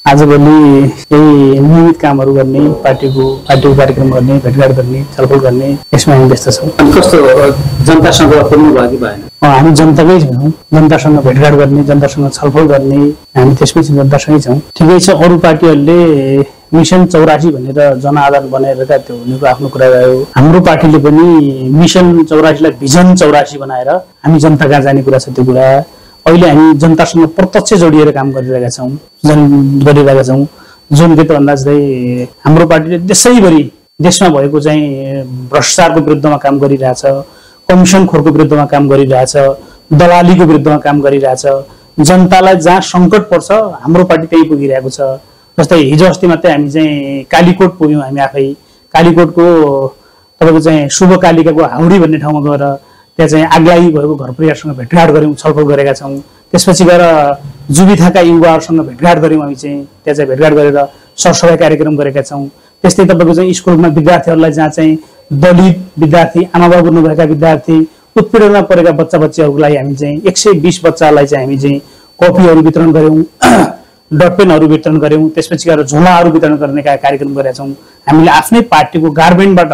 आजभोलि यही नियमित कामहरू गर्ने, पार्टीको कार्यक्रम गर्ने, भेटघाट गर्ने, छलफल गर्ने, यसमा हामी व्यस्त छौँ। अनि कस्तो जनतासँग पुग्नु भयो कि भएन? हामी जनताकै छौँ, जनतासँग भेटघाट गर्ने, जनतासँग छलफल गर्ने, हामी त्यसमै जनतासँगै छौँ। ठिकै छ, अरू पार्टीहरूले मिसन 84 भनेर जनआधार बनाएरका त्यो उनीहरूको आफ्नो कुरा रह्यो। हाम्रो पार्टीले पनि मिसन 84 लाई भिजन 84 बनाएर हामी जनता कहाँ जाने कुरा छ त्यो कुरा। अहिले हामी जनतासँग प्रत्यक्ष जोडिएर काम गरिरहेका छौँ, जुन के त भन्दा चाहिँ हाम्रो पार्टीले देशैभरि देशमा भएको चाहिँ भ्रष्टाचारको विरुद्धमा काम गरिरहेछ, कमिसन खोरको विरुद्धमा काम गरिरहेछ, दलालीको विरुद्धमा काम गरिरहेछ। जनतालाई जहाँ सङ्कट पर्छ हाम्रो पार्टी त्यही पुगिरहेको छ। जस्तै हिजो अस्ति मात्रै हामी चाहिँ कालीकोट पुग्यौँ। हामी आफै कालीकोटको तपाईँको चाहिँ शुभ कालिकाको हाउडी भन्ने ठाउँमा गएर त्यहाँ चाहिँ आगलागी भएको घर परिवारसँग भेटघाट गऱ्यौँ, छलफल गरेका छौँ। त्यसपछि गएर जुबिथाका युवाहरूसँग भेटघाट गऱ्यौँ। हामी चाहिँ त्यहाँ चाहिँ भेटघाट गरेर सरसफाइ कार्यक्रम गरेका छौँ। त्यस्तै तपाईँको चाहिँ स्कुलमा विद्यार्थीहरूलाई जहाँ चाहिँ दलित विद्यार्थी, आमा बाबु नभएका विद्यार्थी, उत्पीडनमा परेका बच्चा बच्चीहरूको लागि हामी चाहिँ 120 बच्चालाई चाहिँ हामी चाहिँ कपीहरू वितरण गऱ्यौँ, डटपेनहरू वितरण गऱ्यौँ। त्यसपछि गएर झोलाहरू वितरण गर्ने कार्यक्रम गरेका छौँ। हामीले आफ्नै पार्टीको गार्मेन्टबाट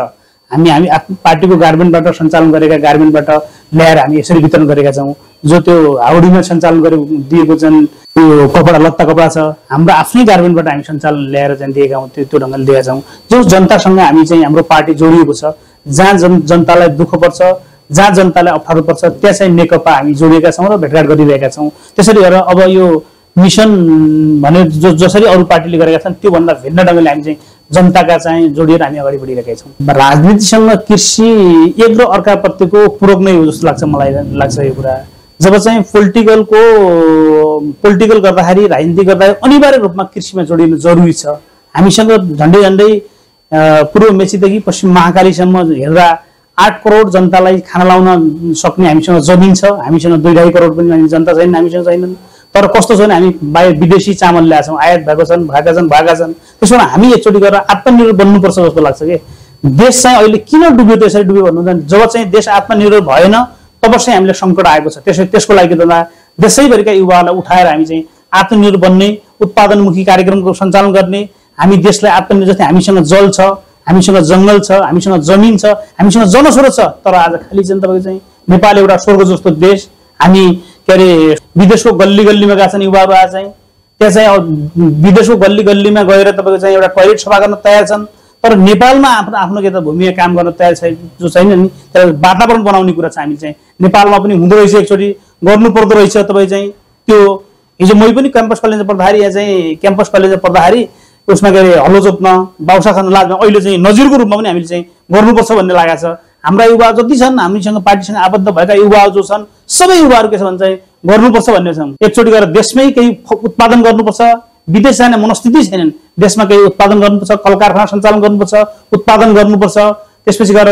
हामी आफ्नो पार्टीको गार्मेन्टबाट सञ्चालन गरेका गार्मेन्टबाट ल्याएर हामी यसरी वितरण गरेका छौँ। जो त्यो हाउडीमा सञ्चालन दिएको चाहिँ त्यो कपडा लत्ता कपडा छ, हाम्रो आफ्नै गार्मेन्टबाट हामी सञ्चालन ल्याएर चाहिँ दिएका हौँ, त्यो ढङ्गले दिएका छौँ। जो जनतासँग हामी चाहिँ हाम्रो पार्टी जोडिएको छ, जहाँ जनतालाई दुःख पर्छ, जहाँ जनतालाई अप्ठ्यारो पर्छ त्यहाँ चाहिँ नेकपा हामी जोडिएका छौँ र भेटघाट गरिरहेका छौँ। त्यसरी गरेर अब यो मिसन भने जसरी अरू पार्टीले गरेका छन् त्योभन्दा भिन्न ढङ्गले हामी चाहिँ जनताका चाहिँ जोडिएर हामी अगाडि बढिरहेका छौँ। राजनीतिसँग कृषि एक र अर्काप्रतिको पूरक नै हो जस्तो लाग्छ, मलाई लाग्छ यो कुरा। जब चाहिँ पोलिटिकल गर्दाखेरि, राजनीति गर्दाखेरि अनिवार्य रूपमा कृषिमा जोडिनु जरुरी छ। हामीसँग झन्डै झन्डै पूर्व मेचीदेखि पश्चिम महाकालीसम्म हेर्दा 8 करोड जनतालाई खाना लाउन सक्ने हामीसँग जमिन छ। हामीसँग 2.5 करोड पनि जनता छैन, हामीसँग छैनन्। तर कस्तो छ भने हामी बाहिर विदेशी चामल ल्याएछौँ, आयात भएका छन्। त्यसमा हामी एकचोटि गरेर आत्मनिर्भर बन्नुपर्छ जस्तो लाग्छ कि देश चाहिँ अहिले किन डुब्यो, त्यसरी डुब्यो भन्नुहुन्छ। जब चाहिँ देश आत्मनिर्भर भएन तब चाहिँ हामीले सङ्कट आएको छ। त्यसको लागि त देशैभरिका युवाहरूलाई उठाएर हामी चाहिँ आत्मनिर्भर बन्ने, उत्पादनमुखी कार्यक्रमको सञ्चालन गर्ने, हामी देशलाई आत्मनिर्भर, जस्तै हामीसँग जल छ, हामीसँग जङ्गल छ, हामीसँग जमिन छ, हामीसँग जनस्रोत छ। तर आज खालि चाहिँ तपाईँको चाहिँ नेपाल एउटा स्वर्ग जस्तो देश। हामी के अरे विदेशको गल्ली गल्लीमा गएका छन् युवाहरू, आज चाहिँ त्यहाँ चाहिँ विदेशको गल्ली गल्लीमा गएर तपाईँको चाहिँ एउटा टोयलेट सफा गर्न तयार छन्। तर नेपालमा आफ्नो के त भूमिमा काम गर्न तयार जो छैन नि, त्यसलाई वातावरण बनाउने कुरा छ। हामी चाहिँ नेपालमा पनि हुँदो रहेछ, एकचोटि गर्नु पर्दो रहेछ। तपाईँ चाहिँ त्यो हिजो मै पनि क्याम्पस कलेजमा पढ्दाखेरि, यहाँ चाहिँ क्याम्पस कलेजमा पढ्दाखेरि उसमा के अरे हलो जोत्न, बाउसा खान लाजमा अहिले चाहिँ नजिरको रूपमा पनि हामीले चाहिँ गर्नुपर्छ भन्ने लागेको छ। हाम्रा युवा जति छन्, हामीसँग पार्टीसँग आबद्ध भएका युवाहरू जो छन्, सबै युवाहरू के छ भने चाहिँ गर्नुपर्छ भन्ने छन्। एकचोटि गएर देशमै केही उत्पादन गर्नुपर्छ, विदेश जाने मनस्थिति छैनन्। देशमा केही उत्पादन गर्नुपर्छ, कल कारखाना सञ्चालन गर्नुपर्छ, उत्पादन गर्नुपर्छ, त्यसपछि गएर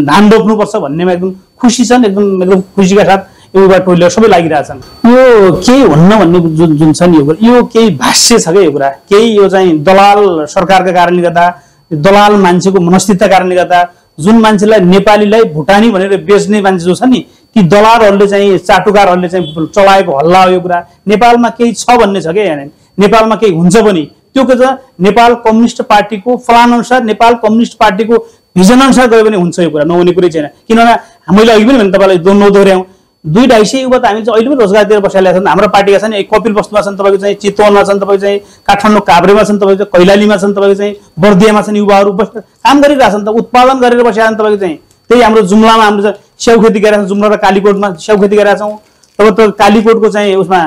धान रोप्नुपर्छ भन्नेमा एकदम खुसी छन्। एकदम खुसीका साथ युवा टोलीहरू सबै लागिरहेछन्। यो केही हुन्न भन्ने जुन छ नि, यो केही भाष्य छ क्या यो कुरा। केही यो चाहिँ दलाल सरकारका कारणले गर्दा, दलाल मान्छेको मनस्थितिका कारणले गर्दा, जुन मान्छेलाई नेपालीलाई भुटानी भनेर बेच्ने मान्छे जो छ नि, ती दलालहरूले चाहिँ चाटुकारहरूले चाहिँ चलाएको हल्ला हो यो कुरा। नेपालमा केही छ भन्ने छ क्या यहाँ, नेपालमा केही हुन्छ पनि त्यो के छ, नेपाल कम्युनिस्ट पार्टीको प्लान अनुसार, नेपाल कम्युनिस्ट पार्टीको भिजन अनुसार गयो भने हुन्छ यो कुरा, नहुने कुरै छैन। किनभने मैले अघि पनि भने तपाईँलाई नदोहोऱ्याउँ, 200-250 युवा त हामी चाहिँ अहिले पनि रोजगारतिर बसाइरहेका छन्। हाम्रो पार्टीका छन्, कपिल वस्तुमा छन्, तपाईँको चाहिँ चितवनमा छन्, तपाईँको चाहिँ काठमाडौँ काभ्रेमा छन्, तपाईँको चाहिँ कैलालीमा छन्, तपाईँको चाहिँ बर्दियामा छन्। युवाहरू काम गरिरहेछन्, त उत्पादन गरेर बसेका छन्। तपाईँको चाहिँ त्यही हाम्रो जुम्लामा हाम्रो स्याउ खेती गरेका छौँ, जुम्ला र कालीकोटमा स्याउ खेती गरेका छौँ। तपाईँको कालीकोटको चाहिँ उसमा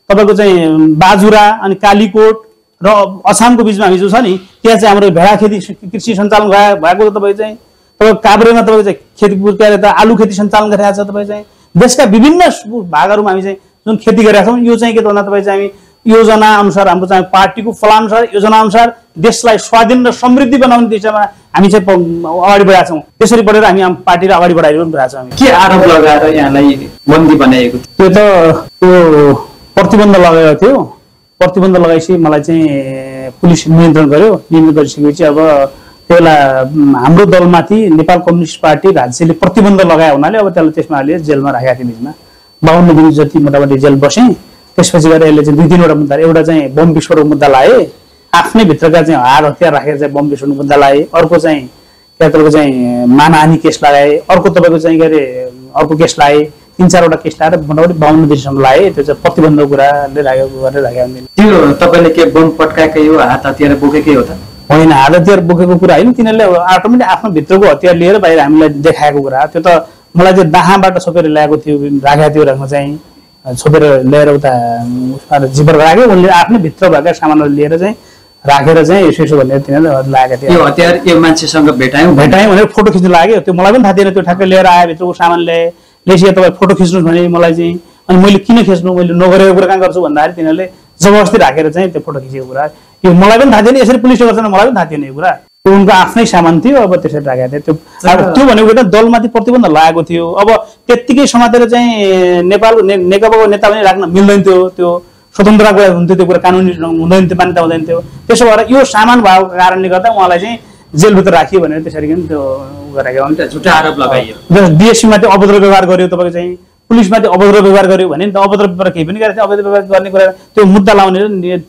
तपाईँको चाहिँ बाजुरा अनि कालीकोट र अछामको बिचमा हामी जो छ नि, त्यहाँ चाहिँ हाम्रो भेडा खेती कृषि सञ्चालन भएको तपाईँ चाहिँ काभ्रेमा तपाईँको चाहिँ खेती के अरे त आलु खेती सञ्चालन गरिरहेको छ। तपाईँ चाहिँ देशका विभिन्न भागहरूमा हामी चाहिँ जुन खेती गरेका छौँ, यो चाहिँ के त भन्दा तपाईँ चाहिँ हामी योजना अनुसार, हाम्रो चाहिँ पार्टीको प्लान अनुसार, योजना अनुसार देशलाई स्वाधीन र समृद्धि बनाउने दिशामा हामी चाहिँ अगाडि बढाएका छौँ। त्यसरी बढेर हामी पार्टीलाई अगाडि बढाइरहेको पनि रहेको छ। हामी के आरोप लगाएर यहाँलाई बन्दी बनाएको त्यो त त्यो प्रतिबन्ध लगाएको थियो। प्रतिबन्ध लगाएपछि मलाई चाहिँ पुलिस नियन्त्रण गर्यो। नियन्त्रण गरिसकेपछि अब त्यसलाई हाम्रो दलमाथि नेपाल कम्युनिस्ट पार्टी राज्यले प्रतिबन्ध लगाए हुनाले अब त्यसलाई त्यसमा अलि जेलमा राखेका थिए। बिचमा 52 दिन जति मोटामोटी जेल बसेँ। त्यसपछि गएर यसले चाहिँ 2-3 वटा मुद्दा, एउटा चाहिँ बम विस्फोटको मुद्दा लाए, आफ्नै भित्रका चाहिँ हात हतियार राखेर चाहिँ बम विस्फोटको मुद्दा लाए, अर्को चाहिँ तपाईँको चाहिँ मानहानि केस लगाए, अर्को तपाईँको चाहिँ के अरे अर्को केस लाए, 3-4 वटा केस लगाएर मोटामोटी 52 दिनसम्म लाए। त्यो चाहिँ प्रतिबन्धको कुराले गरेर राखेको हुँदैन। त्यो तपाईँले के बम पट्काएकै हो, हात हतियार बोकेकै हो त? होइन, हात हतियार बोकेको कुरा होइन, तिनीहरूले अटोमेटिक आफ्नो भित्रको हतियार लिएर बाहिर हामीलाई देखाएको कुरा। त्यो त मलाई चाहिँ दाहाबाट छोपेर ल्याएको थियो, राखेको थियो रकम चाहिँ छोपेर ल्याएर उता जिपर राख्यो, उनले आफ्नै भित्र भएका सामानहरू लिएर चाहिँ राखेर चाहिँ यसो भनेर तिनीहरूले लागेको थियो। यो हतियार यो मान्छेसँग भेटायौँ भनेर फोटो खिच्नु लाग्यो। त्यो मलाई पनि थाहा थिएन, त्यो ठ्याक्कै लिएर आयो, भित्रको सामान ल्याएपछि तपाईँ फोटो खिच्नुहोस् भने मलाई चाहिँ, अनि मैले किन खिच्नु, मैले नगरेको कुरा कहाँ गर्छु भन्दाखेरि तिनीहरूले जबरजस्ती राखेर चाहिँ त्यो फोटो खिचेको कुरा। यो मलाई पनि थाहा थिएन, यसरी पुलिसले गर्छन् मलाई पनि थाहा थिएन यो कुरा। त्यो उनको आफ्नै सामान थियो, अब त्यसरी राखेको थियो। त्यो भनेको त दलमाथि प्रतिबन्ध लागेको थियो। अब त्यत्तिकै समातेर चाहिँ नेकपाको नेता पनि राख्न मिल्दैन थियो, त्यो स्वतन्त्र हुन्थ्यो, त्यो कुरा कानुनी हुँदैन थियो, मान्यता हुँदैन थियो। त्यसो भएर यो सामान भएको कारणले गर्दा उहाँलाई चाहिँ जेलभित्र राखियो भनेर त्यसरी त्यो गरेको झुटा आरोप लगाइयो। डिएससीमाथि अभद्र व्यवहार गर्यो, तपाईँको चाहिँ पुलिसमाथि अभद्र व्यवहार गर्यो भने नि त अभद्र व्यवहार केही पनि गरेको थियो। अभद्र व्यवहार गर्ने कुरा त्यो मुद्दा लाउने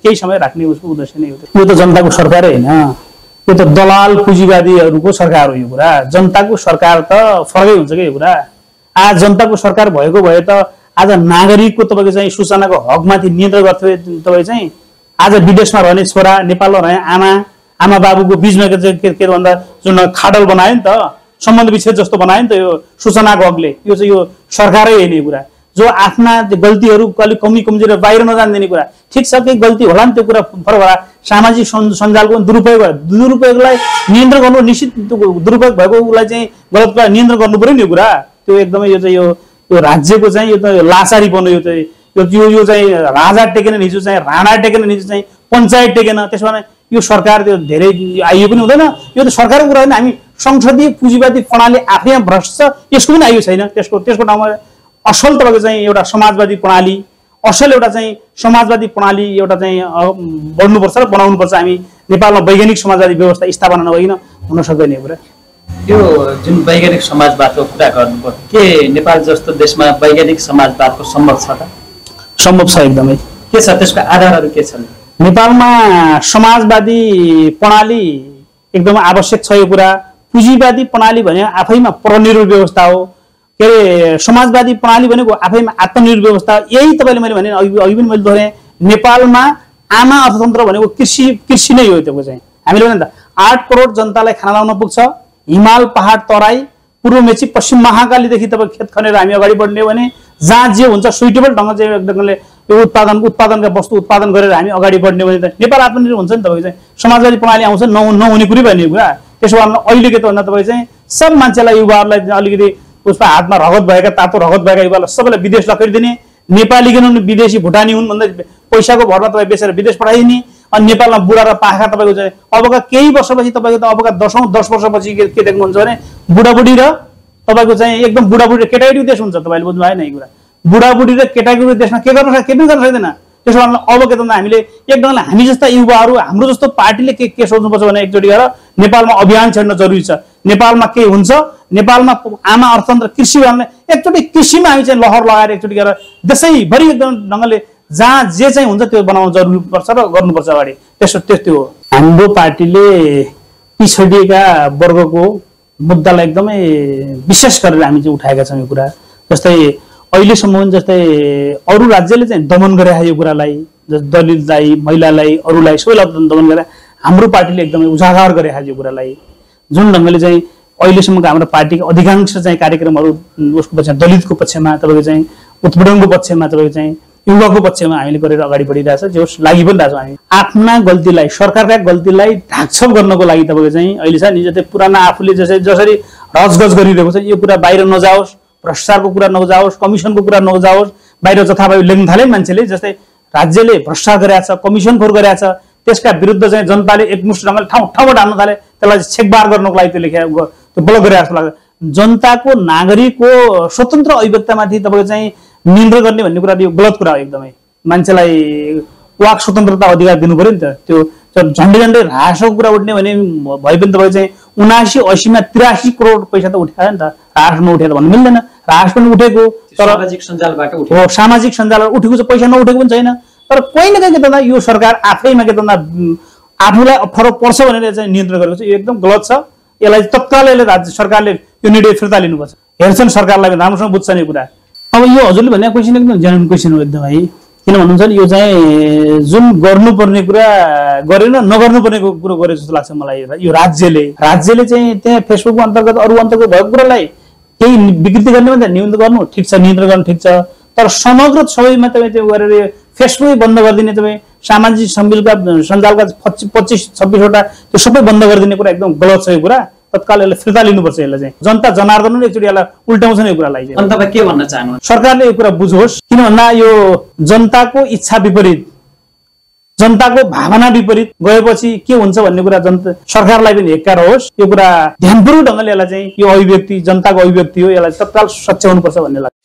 केही समय राख्ने उसको उद्देश्य नै हो। यो त जनताको सरकारै होइन, यो त दलाल पुँजीवादीहरूको सरकार हो। यो कुरा जनताको सरकार त फरकै हुन्छ क्या यो कुरा। आज जनताको सरकार भएको भए त आज नागरिकको तपाईँको चाहिँ सूचनाको हकमाथि नियन्त्रण गर्थ्यो। तपाईँ चाहिँ आज विदेशमा रहने छोरा, नेपालमा रहने आमा बाबुको बिचमा के भन्दा जुन खाडल बनायो नि त, सम्बन्ध विच्छेद जस्तो बनायो नि त यो सूचनाको हकले। यो चाहिँ यो सरकारै होइन यो कुरा। जो आफ्ना गल्तीहरू अलिक कमजोरी बाहिर नजान्दिने कुरा, ठिक छ केही गल्ती होला नि, त्यो कुरा फरक होला। सामाजिक सञ्जालको दुरुपयोगलाई नियन्त्रण गर्नु, निश्चित दुरुपयोग भएको उसलाई चाहिँ गलत कुरा नियन्त्रण गर्नु पर्यो नि यो कुरा। त्यो एकदमै यो चाहिँ यो राज्यको चाहिँ यो त लाचारी बन्यो। यो चाहिँ यो चाहिँ राजा टेकेन हिजो चाहिँ राणा टेकेन हिजो चाहिँ पञ्चायत टेकेन। त्यसो भने यो सरकार त्यो धेरै आइयो पनि हुँदैन। यो त सरकारको कुरा होइन, हामी संसदीय पुँजीवादी प्रणाली आफैमा भ्रष्ट छ, यसको पनि आइयो छैन। त्यसको ठाउँमा असल तपाईँको चाहिँ एउटा समाजवादी प्रणाली, असल एउटा चाहिँ समाजवादी प्रणाली एउटा चाहिँ बढ्नुपर्छ र बनाउनुपर्छ। हामी नेपालमा वैज्ञानिक समाजवादी व्यवस्था स्थापना नभइकन हुन सक्दैन यो कुरा। यो जुन वैज्ञानिक समाजवादको कुरा गर्नुभयो, के नेपाल जस्तो देशमा वैज्ञानिक समाजवादको सम्भव छ त? सम्भव छ एकदमै। के छ त्यसको आधारहरू के छन्? नेपालमा समाजवादी प्रणाली एकदमै आवश्यक छ यो कुरा। पुँजीवादी प्रणाली भने आफैमा परनिर्भर व्यवस्था हो, के अरे समाजवादी प्रणाली भनेको आफैमा आत्मनिर्भर व्यवस्था। यही तपाईँले मैले भने अघि पनि मैले दोहोऱ्याएँ, नेपालमा आमा अर्थतन्त्र भनेको कृषि नै हो। त्यो चाहिँ हामीले भने त 8 करोड जनतालाई खाना लाउन पुग्छ। हिमाल पहाड तराई पूर्व मेची पश्चिम महाकालीदेखि तपाईँ खेत खनेर हामी अगाडि बढ्ने हो भने जहाँ जे हुन्छ सुइटेबल ढङ्ग चाहिँ एकदमले यो उत्पादनका वस्तु उत्पादन गरेर हामी अगाडि बढ्ने भने त नेपाल आत्मनिर्भर हुन्छ नि। तपाईँको चाहिँ समाजवादी प्रणाली आउँछ नहुने कुरै भन्ने कुरा। त्यसो भए अहिले के त भन्दा तपाईँ चाहिँ सब मान्छेलाई युवाहरूलाई अलिकति उसमा हातमा रगत भएका तातो रगत भएका युवालाई सबैलाई विदेश लखेडिदिने, नेपाली किन विदेशी भुटानी हुन् भन्दा पैसाको भरमा तपाईँ बेचेर विदेश पठाइदिने। अनि नेपालमा बुढा र पाखा तपाईँको चाहिँ अबका केही वर्षपछि तपाईँको त अबका 10 वर्षपछि के देख्नुहुन्छ भने बुढाबुढी र तपाईँको चाहिँ एकदम बुढाबुढी केटाकेटीको देश हुन्छ। तपाईँले बुझ्नु भएन यो कुरा। बुढाबुढी र केटाकेटीको देशमा के गर्न सक्छ, के पनि गर्न सक्दैन। त्यसो भए अब के त हामीले एकदम हामी जस्ता युवाहरू हाम्रो जस्तो पार्टीले के सोच्नुपर्छ भने एकचोटि गएर नेपालमा अभियान छेड्न जरुरी छ। नेपालमा के हुन्छ, नेपालमा आमा अर्थतन्त्र कृषि भन्ने एकचोटि कृषिमा हामी चाहिँ लहर लगाएर एकचोटि गएर देशैभरि एकदम ढङ्गले जहाँ जे चाहिँ हुन्छ त्यो बनाउन जरुरी पर्छ र गर्नुपर्छ अगाडि। त्यो हो हाम्रो पार्टीले पिछडिएका वर्गको मुद्दालाई एकदमै विशेष गरेर हामी चाहिँ उठाएका छौँ यो कुरा। जस्तै अहिलेसम्म जस्तै अरू राज्यले चाहिँ दमन गरे यो कुरालाई, दलितलाई, महिलालाई, अरूलाई सबैलाई दमन गरे, हाम्रो पार्टीले एकदमै उजागर गरे यो कुरालाई। जुन ढङ्गले चाहिँ अहिलेसम्मको हाम्रो पार्टीको अधिकांश चाहिँ कार्यक्रमहरू उसको पक्षमा दलितको पक्षमा तपाईँको चाहिँ उत्पीडनको पक्षमा तपाईँको चाहिँ युवाको पक्षमा हामीले गरेर अगाडि बढिरहेछ, जो लागि पनि रहेछौँ। हामी आफ्ना गल्तीलाई सरकारका गल्तीलाई ढाकछोप गर्नको लागि तपाईँको चाहिँ अहिले छ नि जस्तै पुराना आफूले जसरी रजगज गरिरहेको छ यो कुरा बाहिर नजाओस्, भ्रष्टाचारको कुरा नजाओस्, कमिसनको कुरा नजाओस्, बाहिर जथाभावी लेख्न थाले मान्छेले। जस्तै राज्यले भ्रष्टाचार गरेछ, कमिसनखोर गरेछ, त्यसका विरुद्ध चाहिँ जनताले एकमुष्ट ढङ्गले ठाउँबाट हाल्न थाले, त्यसलाई छेकबार गर्नको लागि त्यो लेखेको त्यो ब्लक गरे जस्तो लाग्छ। जनताको नागरिकको स्वतन्त्र अभिव्यक्तिमाथि तपाईँको चाहिँ नियन्त्रण गर्ने भन्ने कुरा यो गलत कुरा हो एकदमै। मान्छेलाई वाक स्वतन्त्रता अधिकार दिनु पर्यो नि त। त्यो झन्डै ह्रासको कुरा उठ्ने भने भए पनि तपाईँ चाहिँ 79-80 मा 83 करोड पैसा त उठायो नि त, राष्ट्रमा उठेर भन्नु मिल्दैन। राष्ट्र पनि उठेको तर सामाजिक सञ्जालबाट उठेको हो, सामाजिक सञ्जालबाट उठेको चाहिँ पैसा नउठेको पनि छैन। तर कोही न कोही के त यो सरकार आफैमा के त आफूलाई अप्ठ्यारो पर्छ भनेर चाहिँ नियन्त्रण गरेको छ, यो एकदम गलत छ। यसलाई तत्काल राज्य सरकारले यो निर्णय फिर्ता लिनुपर्छ। हेर्छन् सरकारलाई राम्रोसँग बुझ्छन् यो कुरा। अब यो हजुरले भनेको क्वेसन एकदम जेन्युन क्वेसन हो एकदमै, किन भन्नुहुन्छ भने यो चाहिँ जुन गर्नुपर्ने कुरा गरेन, नगर्नुपर्ने कुरो गरे जस्तो लाग्छ मलाई। यो राज्यले चाहिँ त्यहाँ फेसबुकको अन्तर्गत अरू अन्तर्गत भएको कुरालाई केही विकृति गर्ने भने न्यूनतम गर्नु ठिक छ, नियन्त्रण गर्नु ठिक छ, तर समग्र सबैमा तपाईँ त्यो गरेर फेसबुकै बन्द गरिदिने, तपाईँ सामाजिक सञ्जालका 25-26 वटा त्यो सबै बन्द गरिदिने कुरा एकदम गलत छ। यो कुरा तत्काल यसलाई फिर्ता लिनुपर्छ। यसलाई चाहिँ जनता जनार्दन नै एकचोटि यसलाई उल्टाउँछन् यो कुरालाई चाहिँ। अनि तपाईँ के भन्न चाहनुहुन्छ? सरकारले यो कुरा बुझोस्, किन भन्दा यो जनताको इच्छा विपरीत, जनताको भावना विपरीत गएपछि के हुन्छ भन्ने कुरा सरकारलाई पनि हेक्का रहोस्। यो कुरा ध्यानपूर्वक ढङ्गले यसलाई चाहिँ यो अभिव्यक्ति जनताको अभिव्यक्ति हो, यसलाई तत्काल सच्याउनुपर्छ भन्ने लाग्छ।